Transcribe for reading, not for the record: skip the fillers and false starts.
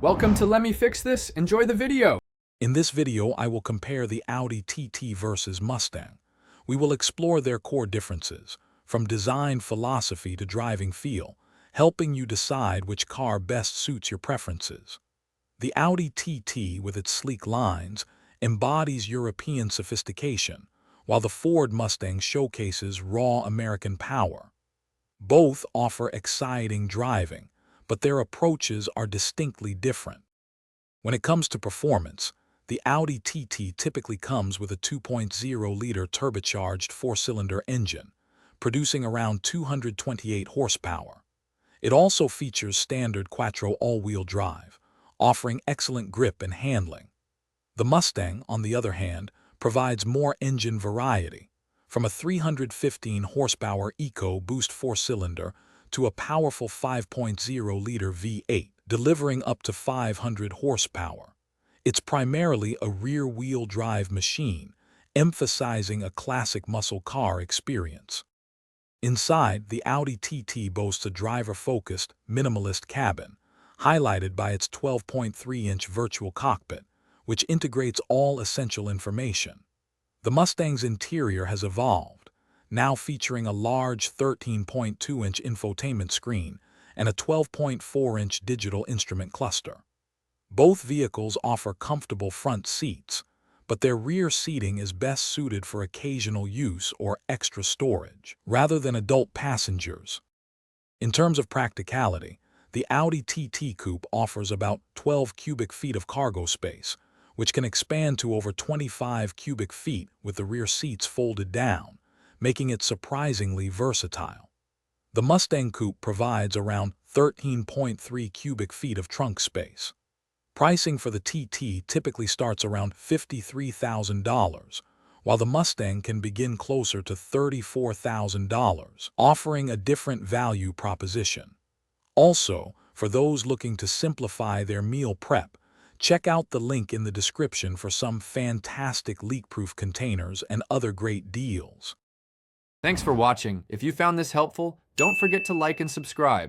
Welcome to Let Me Fix This. Enjoy the video. In this video, I will compare the Audi TT versus Mustang. We will explore their core differences, from design philosophy to driving feel, helping you decide which car best suits your preferences. The Audi TT, with its sleek lines, embodies European sophistication, while the Ford Mustang showcases raw American power. Both offer exciting driving, but their approaches are distinctly different. When it comes to performance, the Audi TT typically comes with a 2.0-liter turbocharged four-cylinder engine, producing around 228 horsepower. It also features standard quattro all-wheel drive, offering excellent grip and handling. The Mustang, on the other hand, provides more engine variety, from a 315 horsepower EcoBoost four-cylinder to a powerful 5.0-liter V8, delivering up to 500 horsepower. It's primarily a rear-wheel drive machine, emphasizing a classic muscle car experience. Inside, the Audi TT boasts a driver-focused, minimalist cabin, highlighted by its 12.3-inch virtual cockpit, which integrates all essential information. The Mustang's interior has evolved, now featuring a large 13.2-inch infotainment screen and a 12.4-inch digital instrument cluster. Both vehicles offer comfortable front seats, but their rear seating is best suited for occasional use or extra storage, rather than adult passengers. In terms of practicality, the Audi TT Coupe offers about 12 cubic feet of cargo space, which can expand to over 25 cubic feet with the rear seats folded down, making it surprisingly versatile. The Mustang Coupe provides around 13.3 cubic feet of trunk space. Pricing for the TT typically starts around $53,000, while the Mustang can begin closer to $34,000, offering a different value proposition. Also, for those looking to simplify their meal prep, check out the link in the description for some fantastic leak-proof containers and other great deals. Thanks for watching. If you found this helpful, don't forget to like and subscribe.